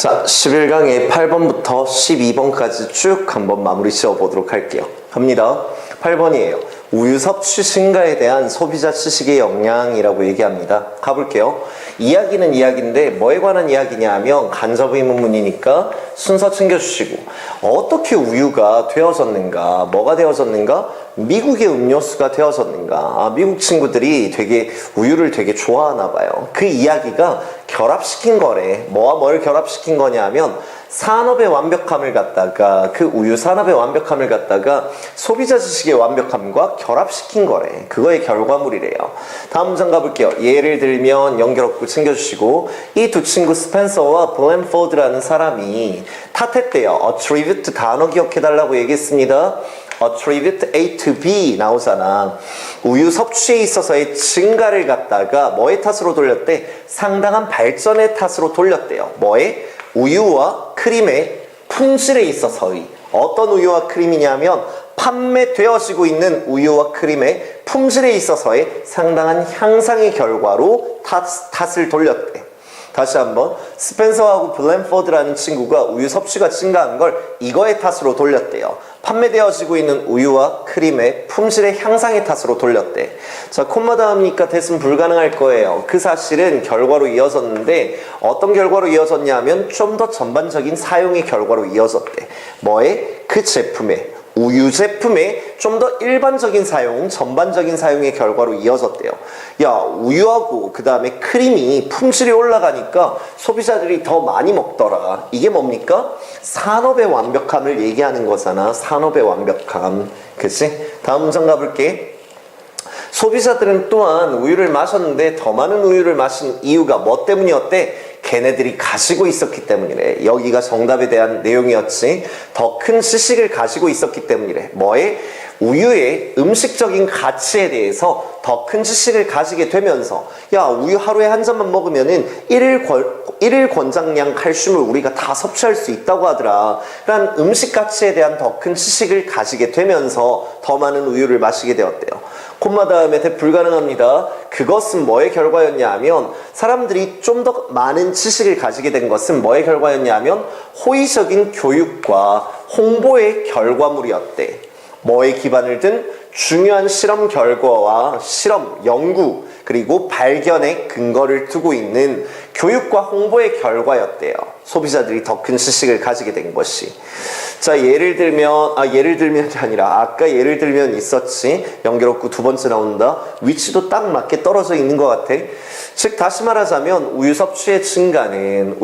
자, 11강의 8번부터 12번까지 쭉 한번 마무리 지어 보도록 할게요. 갑니다. 8번이에요. 우유 섭취 증가에 대한 소비자 지식의 영향이라고 얘기합니다. 가볼게요. 이야기는 이야기인데 뭐에 관한 이야기냐 하면 간접 의문문이니까 순서 챙겨주시고, 어떻게 우유가 되어졌는가, 뭐가 되어졌는가, 미국의 음료수가 되어졌는가. 미국 친구들이 되게 우유를 되게 좋아하나 봐요. 그 이야기가 결합시킨 거래. 뭐와 뭘 결합시킨 거냐 하면 산업의 완벽함을 갖다가, 그 우유 산업의 완벽함을 갖다가 소비자 지식의 완벽함과 결합시킨 거래. 그거의 결과물이래요. 다음 문장 가볼게요. 예를 들면 연결어구 챙겨주시고, 이 두 친구 스펜서와 블랜포드라는 사람이 탓했대요. attribute 단어 기억해달라고 얘기했습니다. attribute A to B 나오잖아. 우유 섭취에 있어서의 증가를 갖다가 뭐의 탓으로 돌렸대? 상당한 발전의 탓으로 돌렸대요. 뭐에? 우유와 크림의 품질에 있어서의. 어떤 우유와 크림이냐면 판매되어지고 있는 우유와 크림의 품질에 있어서의 상당한 향상의 결과로 탓을 돌렸대. 다시 한번, 스펜서하고 블랜포드라는 친구가 우유 섭취가 증가한 걸 이거의 탓으로 돌렸대요. 판매되어지고 있는 우유와 크림의 품질의 향상의 탓으로 돌렸대. 자, 콤마 다음이니까 대신 불가능할 거예요. 그 사실은 결과로 이어졌는데 어떤 결과로 이어졌냐면 좀 더 전반적인 사용의 결과로 이어졌대. 뭐에? 그 제품에, 우유 제품의 좀 더 일반적인 사용, 전반적인 사용의 결과로 이어졌대요. 야, 우유하고 그 다음에 크림이 품질이 올라가니까 소비자들이 더 많이 먹더라. 이게 뭡니까? 산업의 완벽함을 얘기하는 거잖아. 산업의 완벽함. 그치? 다음 문장 가볼게. 소비자들은 또한 우유를 마셨는데 더 많은 우유를 마신 이유가 뭐 때문이었대? 걔네들이 가지고 있었기 때문이래. 여기가 정답에 대한 내용이었지. 더 큰 지식을 가지고 있었기 때문이래. 뭐에? 우유의 음식적인 가치에 대해서 더 큰 지식을 가지게 되면서, 야, 우유 하루에 한 잔만 먹으면은 일일 권장량 칼슘을 우리가 다 섭취할 수 있다고 하더라. 그런 음식 가치에 대한 더 큰 지식을 가지게 되면서 더 많은 우유를 마시게 되었대요. 콤마 다음에 불가능합니다. 그것은 뭐의 결과였냐 하면, 사람들이 좀 더 많은 지식을 가지게 된 것은 뭐의 결과였냐 하면 호의적인 교육과 홍보의 결과물이었대. 뭐에 기반을 든? 중요한 실험 결과와 실험, 연구, 그리고 발견의 근거를 두고 있는 교육과 홍보의 결과였대요. 소비자들이 더 큰 지식을 가지게 된 것이. 자, 예를 들면이 아니라 아까 예를 들면 있었지. 연결어구 두 번째 나온다. 위치도 딱 맞게 떨어져 있는 것 같아. 즉 다시 말하자면 우유 섭취의 증가는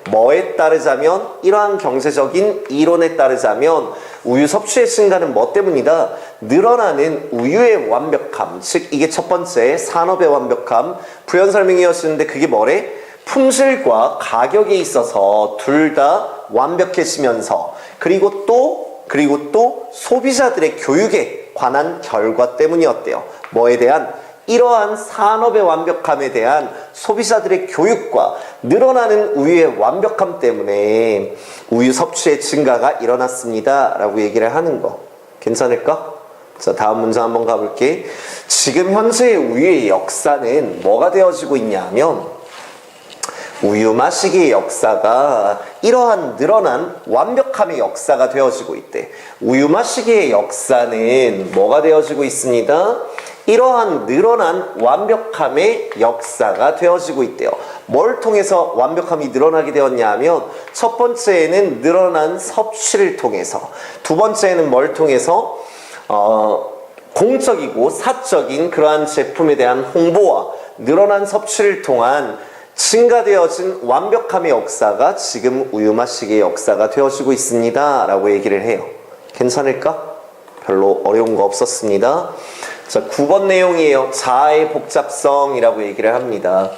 뭐에 따르자면, 이러한 경제적인 이론에 따르자면 우유 섭취의 증가는 뭐 때문이다? 늘어나는 우유의 완벽함, 즉 이게 첫 번째 산업의 완벽함, 부연 설명이었는데 그게 뭐래? 품질과 가격에 있어서 둘 다 완벽해지면서, 그리고 또 소비자들의 교육에 관한 결과 때문이었대요. 뭐에 대한? 이러한 산업의 완벽함에 대한 소비자들의 교육과 늘어나는 우유의 완벽함 때문에 우유 섭취의 증가가 일어났습니다 라고 얘기를 하는 거. 괜찮을까? 자, 다음 문장 한번 가볼게. 지금 현재의 우유의 역사는 뭐가 되어지고 있냐면, 우유 마시기의 역사가 이러한 늘어난 완벽함의 역사가 되어지고 있대. 우유 마시기의 역사는 뭐가 되어지고 있습니다? 이러한 늘어난 완벽함의 역사가 되어지고 있대요. 뭘 통해서 완벽함이 늘어나게 되었냐 하면, 첫 번째에는 늘어난 섭취를 통해서, 두 번째에는 뭘 통해서? 공적이고 사적인 그러한 제품에 대한 홍보와 늘어난 섭취를 통한 증가되어진 완벽함의 역사가 지금 우유 마시기의 역사가 되어지고 있습니다 라고 얘기를 해요. 괜찮을까? 별로 어려운 거 없었습니다. 자, 9번 내용이에요. 자아의 복잡성이라고 얘기를 합니다.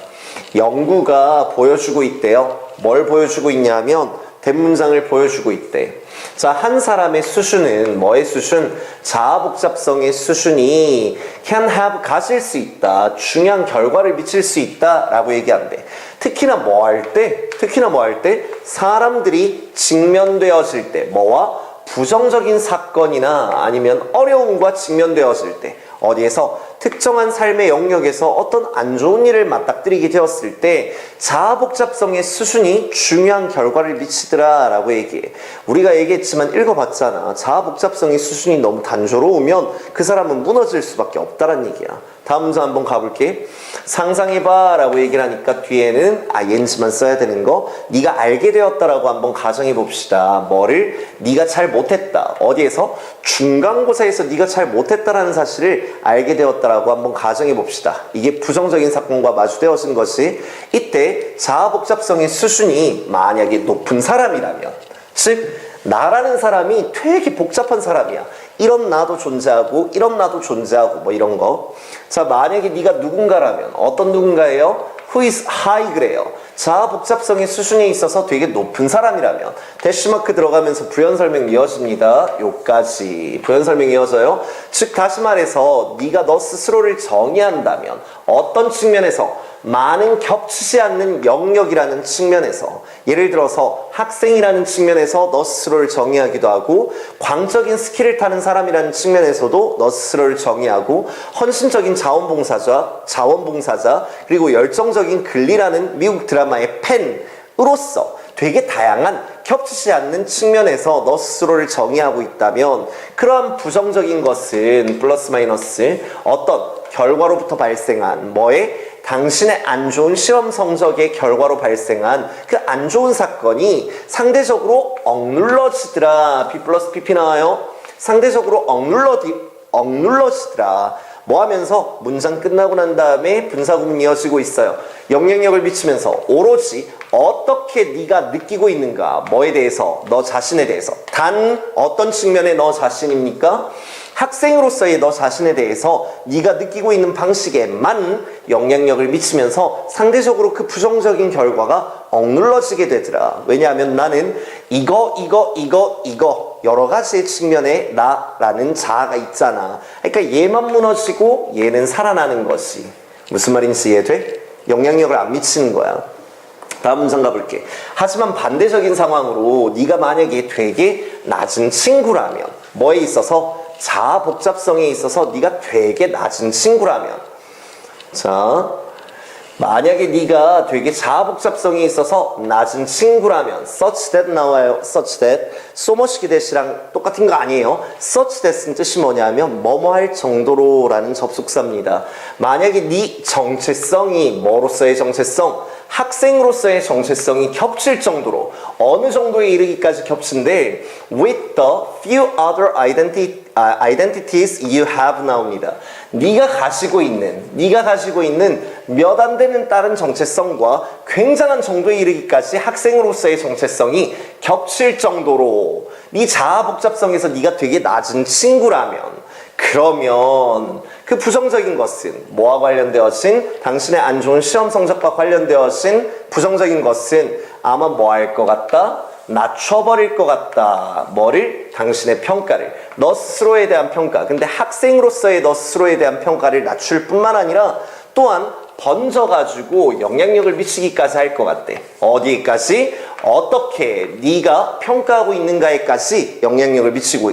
연구가 보여주고 있대요. 뭘 보여주고 있냐면 대문장을 보여주고 있대. 자, 한 사람의 수준은 뭐의 수준? 자아 복잡성의 수준이 can have, 가질 수 있다, 중요한 결과를 미칠 수 있다 라고 얘기한대. 특히나 뭐 할 때? 사람들이 직면되어질 때, 뭐와? 부정적인 사건이나 아니면 어려움과 직면되어질 때. 어디에서? 특정한 삶의 영역에서 어떤 안 좋은 일을 맞닥뜨리게 되었을 때 자아 복잡성의 수준이 중요한 결과를 미치더라 라고 얘기해. 우리가 얘기했지만 읽어봤잖아. 자아 복잡성의 수준이 너무 단조로우면 그 사람은 무너질 수밖에 없다란 얘기야. 다음 문제 한번 가볼게. 상상해봐 라고 얘기를 하니까 뒤에는 ing만 써야 되는 거, 네가 알게 되었다라고 한번 가정해 봅시다. 뭐를? 네가 잘 못했다. 어디에서? 중간고사에서 네가 잘 못했다라는 사실을 알게 되었다라고 한번 가정해 봅시다. 이게 부정적인 사건과 마주되어진 것이, 이때 자아 복잡성의 수준이 만약에 높은 사람이라면, 즉 나라는 사람이 되게 복잡한 사람이야. 이런 나도 존재하고 이런 나도 존재하고 뭐 이런 거. 자, 만약에 네가 누군가라면 어떤 누군가예요? Who is high 그래요. 자아 복잡성의 수준에 있어서 되게 높은 사람이라면 대시마크 들어가면서 부연 설명 이어집니다. 요까지 부연 설명 이어져요. 즉 다시 말해서 네가 너 스스로를 정의한다면 어떤 측면에서 많은 겹치지 않는 영역이라는 측면에서, 예를 들어서 학생이라는 측면에서 너 스스로를 정의하기도 하고, 광적인 스킬을 타는 사람이라는 측면에서도 너 스스로를 정의하고, 헌신적인 자원봉사자, 그리고 열정적인 글리라는 미국 드라마의 팬으로서 되게 다양한 겹치지 않는 측면에서 너 스스로를 정의하고 있다면, 그러한 부정적인 것은 플러스 마이너스 어떤 결과로부터 발생한 뭐에 당신의 안 좋은 시험 성적의 결과로 발생한 그 안 좋은 사건이 상대적으로 억눌러지더라. B 플러스 PP 나와요. 상대적으로 억눌러지더라. 뭐 하면서 문장 끝나고 난 다음에 분사구문 이어지고 있어요. 영향력을 미치면서 오로지 어떻게 네가 느끼고 있는가, 뭐에 대해서, 너 자신에 대해서. 단 어떤 측면의 너 자신입니까? 학생으로서의 너 자신에 대해서 네가 느끼고 있는 방식에만 영향력을 미치면서 상대적으로 그 부정적인 결과가 억눌러지게 되더라. 왜냐하면 나는 이거 여러 가지의 측면에 나라는 자아가 있잖아. 그러니까 얘만 무너지고 얘는 살아나는 것이. 무슨 말인지 이해돼? 영향력을 안 미치는 거야. 다음 문장 가볼게. 하지만 반대적인 상황으로 네가 만약에 되게 낮은 친구라면, 뭐에 있어서? 자아 복잡성에 있어서 네가 되게 낮은 친구라면, 자, 만약에 네가 되게 자아 복잡성에 있어서 낮은 친구라면 such that 나와요. such that so much 대시랑 똑같은 거 아니에요. such that은 뜻이 뭐냐면 뭐뭐 할 정도로 라는 접속사입니다. 만약에 네 정체성이 뭐로서의 정체성? 학생으로서의 정체성이 겹칠 정도로, 어느 정도에 이르기까지 겹친데 with the few other identities you have 나옵니다. 네가 가지고 있는 몇 안 되는 다른 정체성과 굉장한 정도에 이르기까지 학생으로서의 정체성이 겹칠 정도로 네 자아 복잡성에서 네가 되게 낮은 친구라면, 그러면 그 부정적인 것은 뭐와 관련되어진, 당신의 안 좋은 시험 성적과 관련되어진 부정적인 것은 아마 뭐 할 것 같다? 낮춰버릴 것 같다. 뭐를? 당신의 평가를. 너 스스로에 대한 평가. 근데 학생으로서의 너 스스로에 대한 평가를 낮출 뿐만 아니라 또한 번져가지고 영향력을 미치기까지 할 것 같대. 어디에까지? 어떻게 네가 평가하고 있는가에까지 영향력을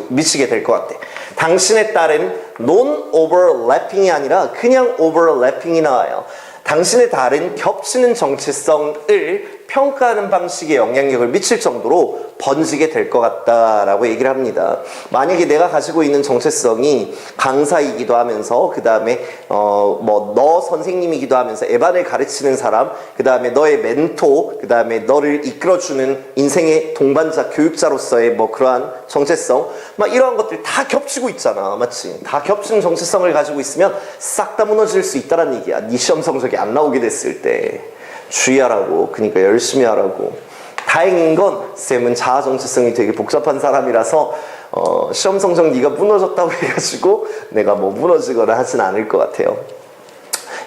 미치게 될 것 같대. 당신에 따른 non-overlapping이 아니라 그냥 overlapping이 나와요. 당신의 다른 겹치는 정체성을 평가하는 방식에 영향력을 미칠 정도로 번지게 될 것 같다라고 얘기를 합니다. 만약에 내가 가지고 있는 정체성이 강사이기도 하면서, 그 다음에 너 선생님이기도 하면서 에반을 가르치는 사람, 그 다음에 너의 멘토, 그 다음에 너를 이끌어주는 인생의 동반자, 교육자로서의 뭐 그러한 정체성, 막 이러한 것들 다 겹치고 있잖아. 맞지? 다 겹치는 정체성을 가지고 있으면 싹 다 무너질 수 있다는 얘기야. 네 시험 성적이 안 나오게 됐을 때. 주의하라고. 그러니까 열심히 하라고. 다행인 건 쌤은 자아 정체성이 되게 복잡한 사람이라서 시험 성적 네가 무너졌다고 해가지고 내가 뭐 무너지거나 하진 않을 것 같아요.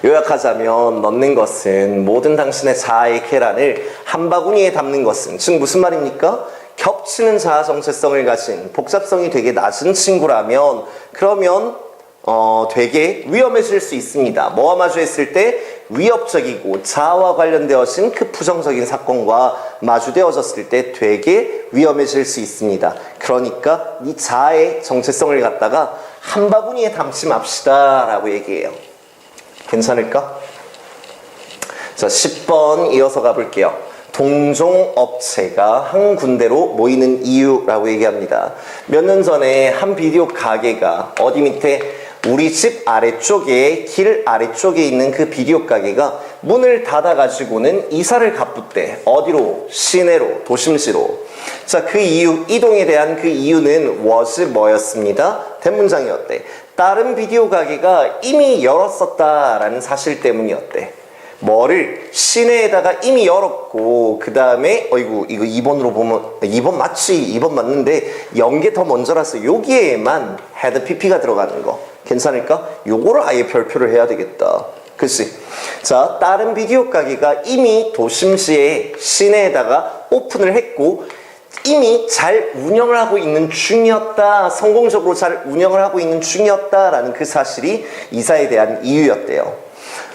요약하자면 넣는 것은 모든 당신의 자아의 계란을 한 바구니에 담는 것은, 즉 무슨 말입니까? 겹치는 자아 정체성을 가진 복잡성이 되게 낮은 친구라면, 그러면 되게 위험해질 수 있습니다. 뭐와 마주했을 때? 위협적이고 자아와 관련되어진 그 부정적인 사건과 마주되어졌을 때 되게 위험해질 수 있습니다. 그러니까 이 자아의 정체성을 갖다가 한 바구니에 담지 맙시다 라고 얘기해요. 괜찮을까? 자, 10번 이어서 가볼게요. 동종업체가 한 군데로 모이는 이유라고 얘기합니다. 몇 년 전에 한 비디오 가게가 어디 밑에 우리 집 아래쪽에 길 아래쪽에 있는 그 비디오 가게가 문을 닫아가지고는 이사를 갑붙대. 어디로? 시내로, 도심지로. 자, 그 이유, 이동에 대한 그 이유는 was 뭐였습니다? 대문장이었대. 다른 비디오 가게가 이미 열었었다라는 사실 때문이었대. 뭐를? 시내에다가 이미 열었고 그 다음에 어이구 이거 2번으로 보면 2번 맞지? 2번 맞는데 연계 더 먼저라서 여기에만 had pp가 들어가는 거 괜찮을까? 요거를 아예 별표를 해야 되겠다. 그치? 자, 다른 비디오 가게가 이미 도심지에 시내에다가 오픈을 했고 이미 잘 운영을 하고 있는 중이었다. 성공적으로 잘 운영을 하고 있는 중이었다라는 그 사실이 이사에 대한 이유였대요.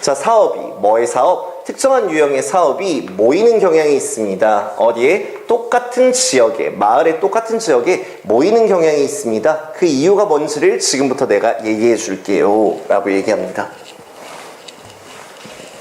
자, 사업이 뭐의 사업? 특정한 유형의 사업이 모이는 경향이 있습니다. 어디에? 똑같은 지역에, 마을의 똑같은 지역에 모이는 경향이 있습니다. 그 이유가 뭔지를 지금부터 내가 얘기해 줄게요 라고 얘기합니다.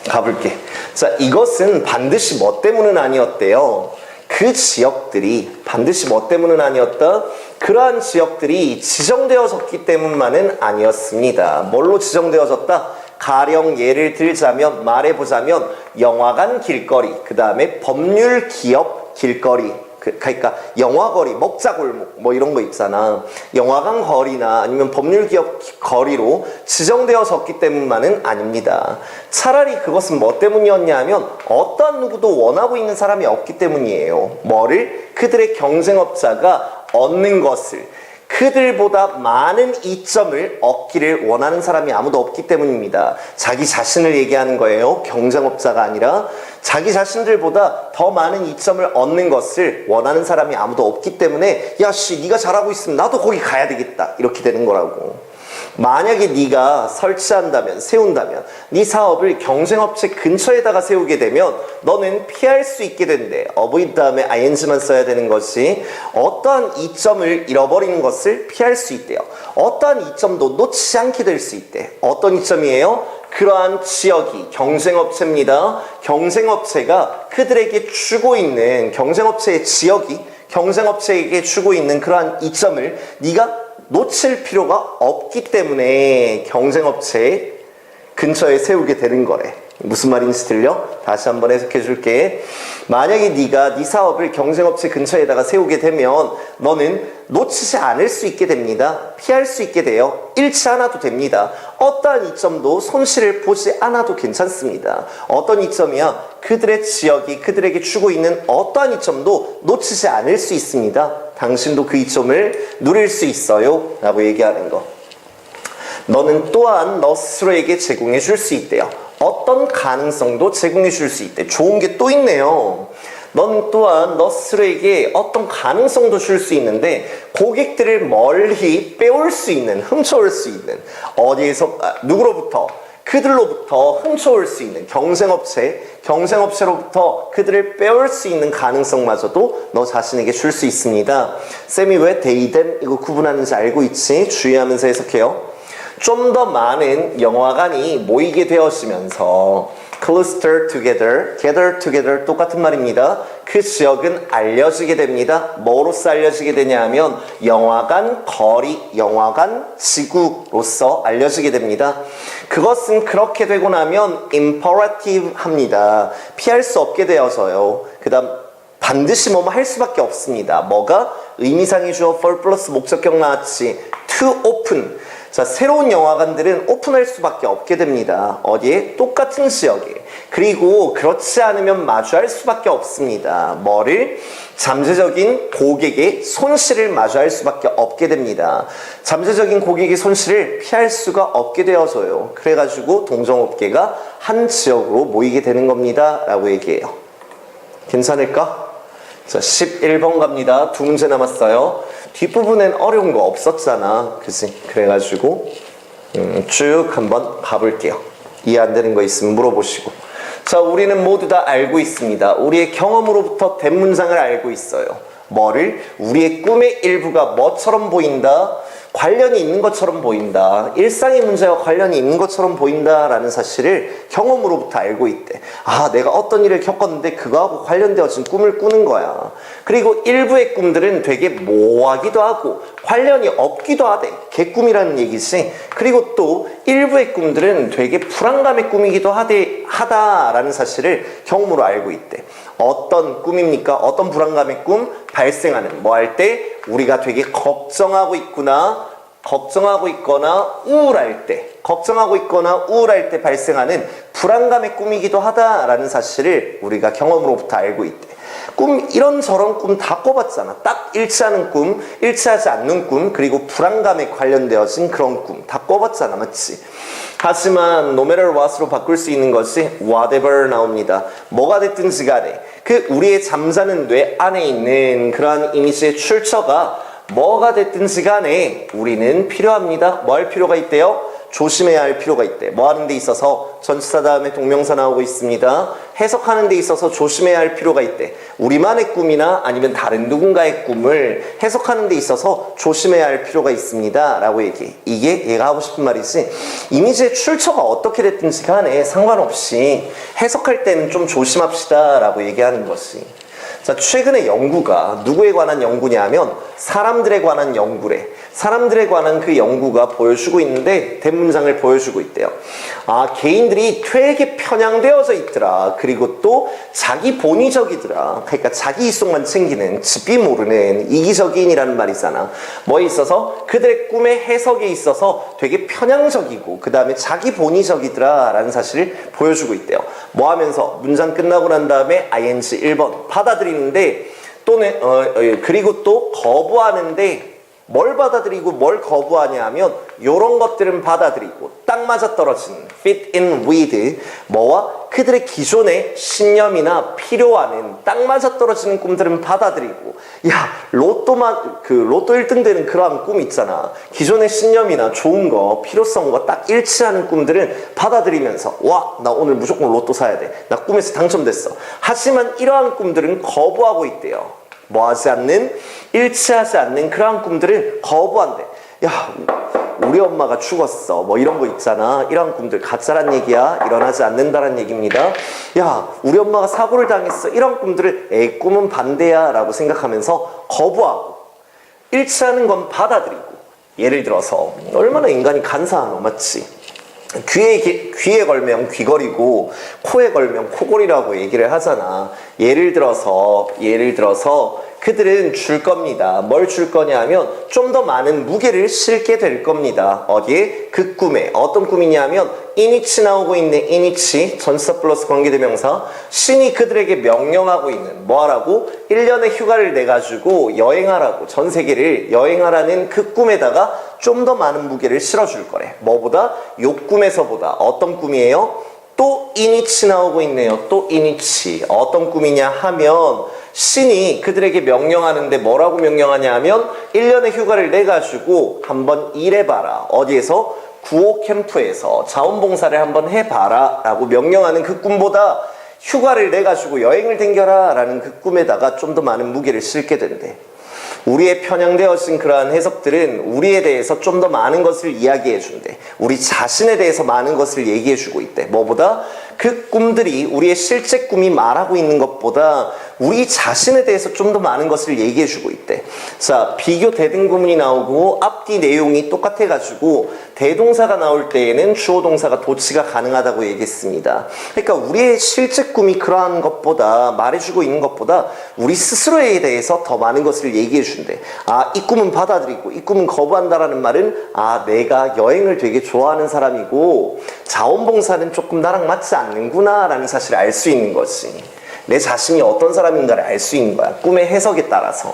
가볼게. 자, 이것은 반드시 뭐 때문은 아니었대요. 그 지역들이 반드시 뭐 때문은 아니었다? 그러한 지역들이 지정되어졌기 때문만은 아니었습니다. 뭘로 지정되어졌다? 가령 예를 들자면 말해보자면 영화관 길거리, 그 다음에 법률 기업 길거리, 그러니까 영화거리, 먹자골목 뭐 이런 거 있잖아. 영화관 거리나 아니면 법률 기업 거리로 지정되어졌기 때문만은 아닙니다. 차라리 그것은 뭐 때문이었냐 하면 어떠한 누구도 원하고 있는 사람이 없기 때문이에요. 뭐를? 그들의 경쟁업자가 얻는 것을, 그들보다 많은 이점을 얻기를 원하는 사람이 아무도 없기 때문입니다. 자기 자신을 얘기하는 거예요. 경쟁업자가 아니라 자기 자신들보다 더 많은 이점을 얻는 것을 원하는 사람이 아무도 없기 때문에 야씨 네가 잘하고 있으면 나도 거기 가야 되겠다 이렇게 되는 거라고. 만약에 네가 설치한다면, 세운다면 네 사업을 경쟁업체 근처에다가 세우게 되면 너는 피할 수 있게 된대. avoid 다음에 ing만 써야 되는 것이 어떠한 이점을 잃어버리는 것을 피할 수 있대요. 어떠한 이점도 놓치지 않게 될 수 있대. 어떤 이점이에요? 그러한 지역이 경쟁업체입니다. 경쟁업체가 그들에게 주고 있는 경쟁업체의 지역이 경쟁업체에게 주고 있는 그러한 이점을 네가 놓칠 필요가 없기 때문에 경쟁업체 근처에 세우게 되는 거래. 무슨 말인지 들려? 다시 한번 해석해 줄게. 만약에 네가 네 사업을 경쟁업체 근처에다가 세우게 되면 너는 놓치지 않을 수 있게 됩니다. 피할 수 있게 돼요. 잃지 않아도 됩니다. 어떠한 이점도 손실을 보지 않아도 괜찮습니다. 어떤 이점이야? 그들의 지역이 그들에게 주고 있는 어떠한 이점도 놓치지 않을 수 있습니다. 당신도 그 이점을 누릴 수 있어요 라고 얘기하는 거. 너는 또한 너 스스로에게 제공해 줄 수 있대요. 어떤 가능성도 제공해 줄 수 있대. 좋은 게 또 있네요. 넌 또한 너 스스로에게 어떤 가능성도 줄 수 있는데 고객들을 멀리 빼올 수 있는, 훔쳐올 수 있는, 어디에서 누구로부터? 그들로부터 훔쳐올 수 있는 경쟁업체로부터 그들을 빼올 수 있는 가능성마저도 너 자신에게 줄 수 있습니다. 쌤이 왜 they, them 이거 구분하는지 알고 있지? 주의하면서 해석해요. 좀 더 많은 영화관이 모이게 되어지면서 cluster together, gather together 똑같은 말입니다. 그 지역은 알려지게 됩니다. 뭐로써 알려지게 되냐 하면 영화관 거리, 영화관 지구로서 알려지게 됩니다. 그것은 그렇게 되고 나면 imperative 합니다. 피할 수 없게 되어서요. 그 다음 반드시 뭐뭐 할 수밖에 없습니다. 뭐가? 의미상의 주어 for 플러스 목적격 나왔지. to open. 자, 새로운 영화관들은 오픈할 수밖에 없게 됩니다. 어디에? 똑같은 지역에. 그리고 그렇지 않으면 마주할 수밖에 없습니다. 뭐를? 잠재적인 고객의 손실을 마주할 수밖에 없게 됩니다. 잠재적인 고객의 손실을 피할 수가 없게 되어서요. 그래가지고 동종업계가 한 지역으로 모이게 되는 겁니다. 라고 얘기해요. 괜찮을까? 자, 11번 갑니다. 두 문제 남았어요. 뒷부분엔 어려운 거 없었잖아. 그치? 그래가지고 쭉 한번 가볼게요. 이해 안 되는 거 있으면 물어보시고. 자, 우리는 모두 다 알고 있습니다. 우리의 경험으로부터 된 문장을 알고 있어요. 뭐를? 우리의 꿈의 일부가 뭐처럼 보인다? 관련이 있는 것처럼 보인다. 일상의 문제와 관련이 있는 것처럼 보인다라는 사실을 경험으로부터 알고 있대. 아, 내가 어떤 일을 겪었는데 그거하고 관련되어진 꿈을 꾸는 거야. 그리고 일부의 꿈들은 되게 모호하기도 하고 관련이 없기도 하대. 개꿈이라는 얘기지. 그리고 또 일부의 꿈들은 되게 불안감의 꿈이기도 하다라는 사실을 경험으로 알고 있대. 어떤 꿈입니까? 어떤 불안감의 꿈? 발생하는 뭐 할 때 우리가 되게 걱정하고 있거나 우울할 때 발생하는 불안감의 꿈이기도 하다라는 사실을 우리가 경험으로부터 알고 있대. 꿈 이런저런 꿈 다 꿔봤잖아. 딱 일치하는 꿈, 일치하지 않는 꿈, 그리고 불안감에 관련되어진 그런 꿈 다 꿔봤잖아. 맞지? 하지만 no matter what으로 바꿀 수 있는 것이 whatever 나옵니다. 뭐가 됐든지 간에 그 우리의 잠자는 뇌 안에 있는 그러한 이미지의 출처가 뭐가 됐든지 간에 우리는 필요합니다. 뭐 할 필요가 있대요? 조심해야 할 필요가 있대. 뭐 하는 데 있어서 전치사 다음에 동명사 나오고 있습니다. 해석하는 데 있어서 조심해야 할 필요가 있대. 우리만의 꿈이나 아니면 다른 누군가의 꿈을 해석하는 데 있어서 조심해야 할 필요가 있습니다. 라고 얘기해. 이게 얘가 하고 싶은 말이지. 이미지의 출처가 어떻게 됐든지 간에 상관없이 해석할 때는 좀 조심합시다. 라고 얘기하는 것이. 자, 최근에 연구가 누구에 관한 연구냐면 사람들에 관한 연구래. 사람들에 관한 그 연구가 보여주고 있는데 대문장을 보여주고 있대요. 아, 개인들이 되게 편향되어져 있더라. 그리고 또 자기 본의적이더라. 그러니까 자기 이속만 챙기는 집비 모르는 이기적인이라는 말이잖아. 뭐에 있어서 그들의 꿈의 해석에 있어서 되게 편향적이고 그 다음에 자기 본의적이더라 라는 사실을 보여주고 있대요. 뭐 하면서 문장 끝나고 난 다음에 ing 1번 받아들이는데 또는 그리고 또 거부하는데 뭘 받아들이고 뭘 거부하냐 하면 요런 것들은 받아들이고 딱 맞아떨어지는 fit in with 뭐와 그들의 기존의 신념이나 필요와는 딱 맞아떨어지는 꿈들은 받아들이고 야 로또 1등 되는 그러한 꿈 있잖아. 기존의 신념이나 좋은 거 필요성과 딱 일치하는 꿈들은 받아들이면서 와 나 오늘 무조건 로또 사야 돼. 나 꿈에서 당첨됐어. 하지만 이러한 꿈들은 거부하고 있대요. 뭐하지 않는, 일치하지 않는 그러한 꿈들을 거부한대. 야, 우리 엄마가 죽었어. 뭐 이런 거 있잖아. 이러한 꿈들 가짜란 얘기야. 일어나지 않는다란 얘기입니다. 야, 우리 엄마가 사고를 당했어. 이런 꿈들을 에이, 꿈은 반대야 라고 생각하면서 거부하고 일치하는 건 받아들이고. 예를 들어서 얼마나 인간이 간사하노. 맞지? 귀에 걸면 귀걸이고 코에 걸면 코걸이라고 얘기를 하잖아. 예를 들어서 그들은 줄 겁니다. 뭘 줄 거냐 하면 좀 더 많은 무게를 실게 될 겁니다. 어디에? 그 꿈에. 어떤 꿈이냐면 이니치 나오고 있는 이니치 전치사 플러스 관계대명사 신이 그들에게 명령하고 있는 뭐 하라고? 1년의 휴가를 내가지고 여행하라고 전 세계를 여행하라는 그 꿈에다가 좀 더 많은 무게를 실어줄 거래. 뭐보다? 요 꿈에서보다. 어떤 꿈이에요? 또 이니치 나오고 있네요. 또 이니치. 어떤 꿈이냐 하면 신이 그들에게 명령하는데 뭐라고 명령하냐 하면 1년의 휴가를 내가지고 한번 일해봐라. 어디에서? 구호 캠프에서 자원봉사를 한번 해봐라 라고 명령하는 그 꿈보다 휴가를 내가지고 여행을 댕겨라 라는 그 꿈에다가 좀 더 많은 무게를 실게 된대. 우리의 편향되어진 그러한 해석들은 우리에 대해서 좀 더 많은 것을 이야기해 준대. 우리 자신에 대해서 많은 것을 얘기해 주고 있대. 뭐보다? 그 꿈들이 우리의 실제 꿈이 말하고 있는 것보다 우리 자신에 대해서 좀 더 많은 것을 얘기해 주고 있대. 자, 비교 대등구문이 나오고 앞뒤 내용이 똑같아가지고 대동사가 나올 때에는 주어 동사가 도치가 가능하다고 얘기했습니다. 그러니까 우리의 실제 꿈이 그러한 것보다 말해주고 있는 것보다 우리 스스로에 대해서 더 많은 것을 얘기해 준대. 아, 이 꿈은 받아들이고 이 꿈은 거부한다라는 말은 아, 내가 여행을 되게 좋아하는 사람이고 자원봉사는 조금 나랑 맞지 않는구나 라는 사실을 알 수 있는 거지. 내 자신이 어떤 사람인가를 알 수 있는 거야. 꿈의 해석에 따라서.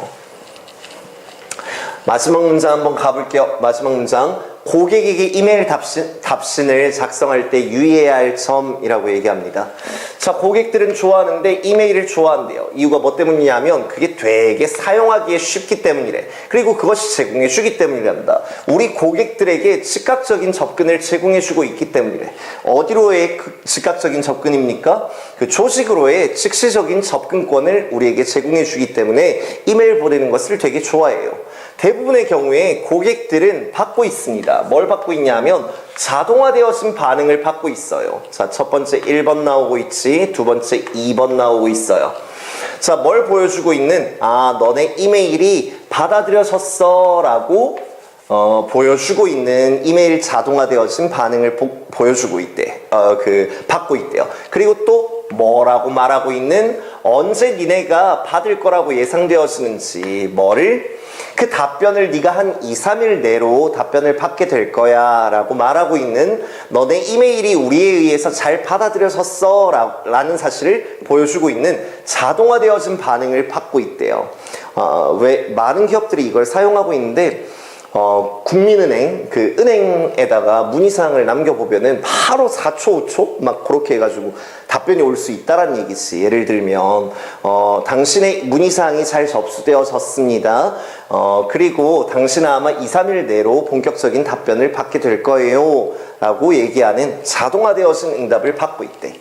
마지막 문장 한번 가볼게요. 마지막 문장. 고객에게 이메일 답신을 작성할 때 유의해야 할 점이라고 얘기합니다. 자, 고객들은 좋아하는데 이메일을 좋아한대요. 이유가 뭐 때문이냐면 그게 되게 사용하기에 쉽기 때문이래. 그리고 그것이 제공해 주기 때문이란다. 우리 고객들에게 즉각적인 접근을 제공해 주고 있기 때문이래. 어디로의 그 즉각적인 접근입니까? 그 조직으로의 즉시적인 접근권을 우리에게 제공해 주기 때문에 이메일 보내는 것을 되게 좋아해요. 대부분의 경우에 고객들은 받고 있습니다. 뭘 받고 있냐면 자동화되어진 반응을 받고 있어요. 자, 첫 번째 1번 나오고 있지, 두 번째 2번 나오고 있어요. 자, 뭘 보여주고 있는, 너네 이메일이 받아들여졌어 라고 보여주고 있는 이메일 자동화되어진 반응을 보여주고 있대. 받고 있대요. 그리고 또 뭐라고 말하고 있는, 언제 니네가 받을 거라고 예상되어지는지, 그 답변을 네가 한 2, 3일 내로 답변을 받게 될 거야 라고 말하고 있는, 너네 이메일이 우리에 의해서 잘 받아들여졌어 라는 사실을 보여주고 있는 자동화되어진 반응을 받고 있대요. 왜 많은 기업들이 이걸 사용하고 있는데, 국민은행 은행에다가 문의사항을 남겨보면은 바로 4초, 5초 막 그렇게 해가지고 답변이 올 수 있다라는 얘기지. 예를 들면 당신의 문의사항이 잘 접수되어졌습니다. 그리고 당신은 아마 2, 3일 내로 본격적인 답변을 받게 될 거예요 라고 얘기하는 자동화되어진 응답을 받고 있대.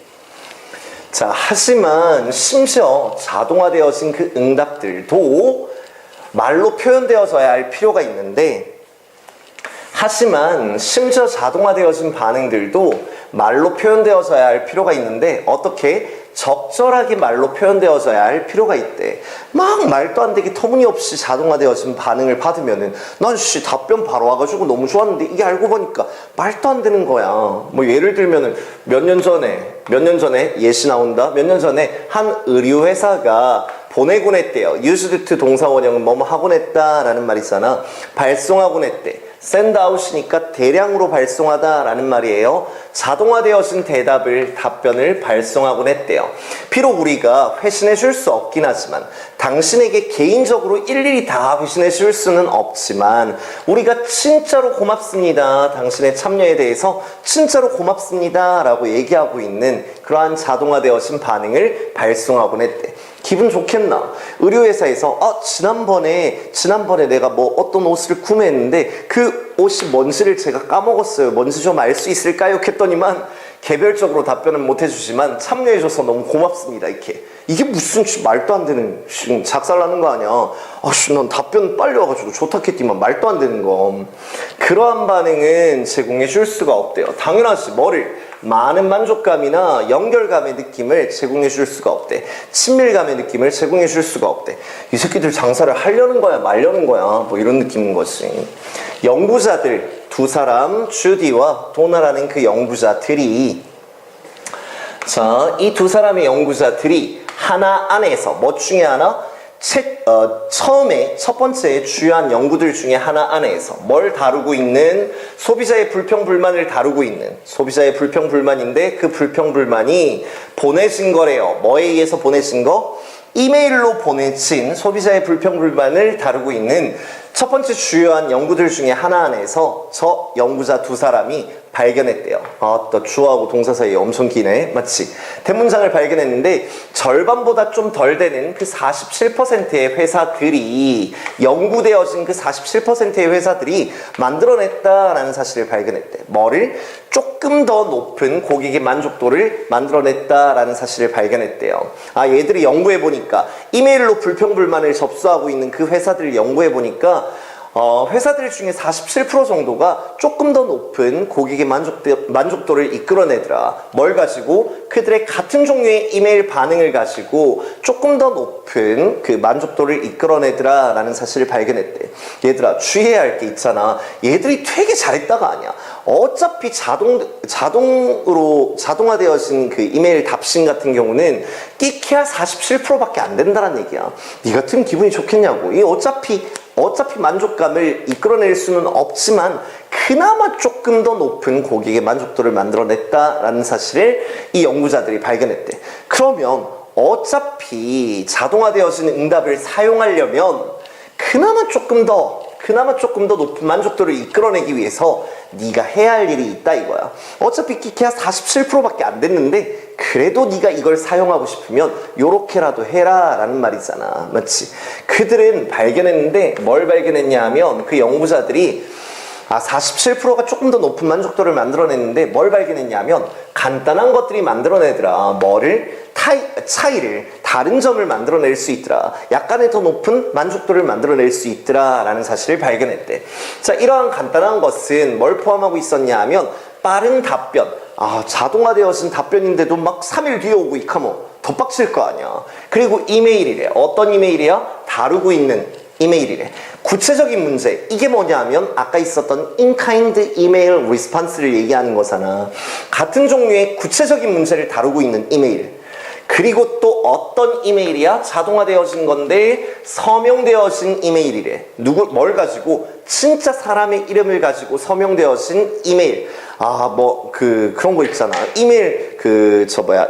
자, 하지만 심지어 자동화되어진 그 응답들도 말로 표현되어져야 할 필요가 있는데, 하지만 심지어 자동화되어진 반응들도 말로 표현되어져야 할 필요가 있는데, 어떻게? 적절하게 말로 표현되어져야 할 필요가 있대. 막 말도 안 되게 터무니없이 자동화되어진 반응을 받으면은 난 답변 바로 와가지고 너무 좋았는데, 이게 알고 보니까 말도 안 되는 거야. 뭐 예를 들면은 몇 년 전에 예시 나온다. 몇 년 전에 한 의류회사가 보내곤 했대요. used to 동사 원형은 뭐뭐 하곤 했다라는 말 있잖아. 발송하곤 했대. send out이니까 대량으로 발송하다라는 말이에요. 자동화되어진 답변을 발송하곤 했대요. 비록 우리가 회신해 줄 수 없긴 하지만, 당신에게 개인적으로 일일이 다 회신해 줄 수는 없지만, 우리가 진짜로 고맙습니다, 당신의 참여에 대해서 진짜로 고맙습니다 라고 얘기하고 있는 그러한 자동화되어진 반응을 발송하곤 했대. 기분 좋겠나? 의류회사에서 지난번에 내가 뭐 어떤 옷을 구매했는데 그 옷이 뭔지를 제가 까먹었어요. 뭔지 좀 알 수 있을까요? 했더니만 개별적으로 답변은 못 해주지만 참여해줘서 너무 고맙습니다. 이게 무슨 말도 안 되는 작살나는 거 아니야. 난 답변 빨리 와가지고 좋다했지만 말도 안 되는 거. 그러한 반응은 제공해 줄 수가 없대요. 당연하지. 많은 만족감이나 연결감의 느낌을 제공해 줄 수가 없대. 친밀감의 느낌을 제공해 줄 수가 없대. 이 새끼들 장사를 하려는 거야 말려는 거야, 뭐 이런 느낌인 거지. 연구자들 두 사람, 주디와 도나라는 그 연구자들이, 이 두 사람의 연구자들이 하나 안에서 뭐 중에 하나, 처음에 첫 번째 주요한 연구들 중에 하나 안에서 뭘 다루고 있는, 소비자의 불평불만을 다루고 있는, 소비자의 불평불만인데 그 불평불만이 보내진 거래요. 뭐에 의해서 보내진 거? 이메일로 보내진 소비자의 불평불만을 다루고 있는 첫 번째 주요한 연구들 중에 하나 안에서 저 연구자 두 사람이 발견했대요. 또 주어하고 동사 사이에 엄청 기네. 맞지? 대문장을 발견했는데 절반보다 좀 덜 되는 그 47%의 회사들이, 연구되어진 그 47%의 회사들이 만들어냈다라는 사실을 발견했대. 조금 더 높은 고객의 만족도를 만들어냈다라는 사실을 발견했대요. 얘들이 연구해보니까, 이메일로 불평불만을 접수하고 있는 그 회사들을 연구해보니까 회사들 중에 47% 정도가 조금 더 높은 고객의 만족도를 이끌어내더라. 뭘 가지고? 그들의 같은 종류의 이메일 반응을 가지고 조금 더 높은 그 만족도를 이끌어내더라 라는 사실을 발견했대. 얘들아, 주의해야 할 게 있잖아. 얘들이 되게 잘했다가 아니야. 어차피 자동화되어진 그 이메일 답신 같은 경우는 끼케야 47%밖에 안 된다는 얘기야. 니 같으면 기분이 좋겠냐고. 이 어차피 만족감을 이끌어낼 수는 없지만 그나마 조금 더 높은 고객의 만족도를 만들어냈다라는 사실을 이 연구자들이 발견했대. 그러면 어차피 자동화되어진 응답을 사용하려면 그나마 조금 더 높은 만족도를 이끌어내기 위해서 네가 해야 할 일이 있다 이거야. 어차피 끼케야 47%밖에 안 됐는데 그래도 네가 이걸 사용하고 싶으면 요렇게라도 해라 라는 말이잖아. 맞지? 그들은 발견했는데 뭘 발견했냐 하면, 그 연구자들이 47%가 조금 더 높은 만족도를 만들어냈는데 뭘 발견했냐면 간단한 것들이 만들어내더라. 차이를, 다른 점을 만들어낼 수 있더라. 약간의 더 높은 만족도를 만들어낼 수 있더라 라는 사실을 발견했대. 자, 이러한 간단한 것은 뭘 포함하고 있었냐 하면 빠른 답변. 자동화되어진 답변인데도 막 3일 뒤에 오고 이카모 더 빡칠 거 아니야. 그리고 이메일이래. 어떤 이메일이야? 다루고 있는 이메일이래. 구체적인 문제, 이게 뭐냐면 아까 있었던 in-kind email response를 얘기하는 거잖아. 같은 종류의 구체적인 문제를 다루고 있는 이메일. 그리고 또 어떤 이메일이야? 자동화되어진 건데 서명되어진 이메일이래. 뭘 가지고? 진짜 사람의 이름을 가지고 서명되어진 이메일. 그런 거 있잖아. 이메일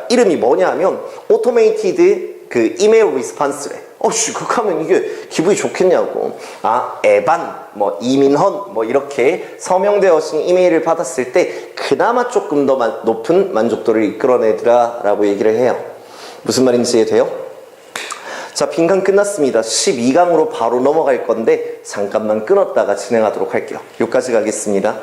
이름이 뭐냐면 automated 이메일 리스폰스래. 그하면 이게 기분이 좋겠냐고. 에반, 이민헌, 이렇게 서명되어진 이메일을 받았을 때 그나마 조금 더 높은 만족도를 이끌어내더라 라고 얘기를 해요. 무슨 말인지 이해돼요? 자, 빈강 끝났습니다. 12강으로 바로 넘어갈 건데 잠깐만 끊었다가 진행하도록 할게요. 여기까지 가겠습니다.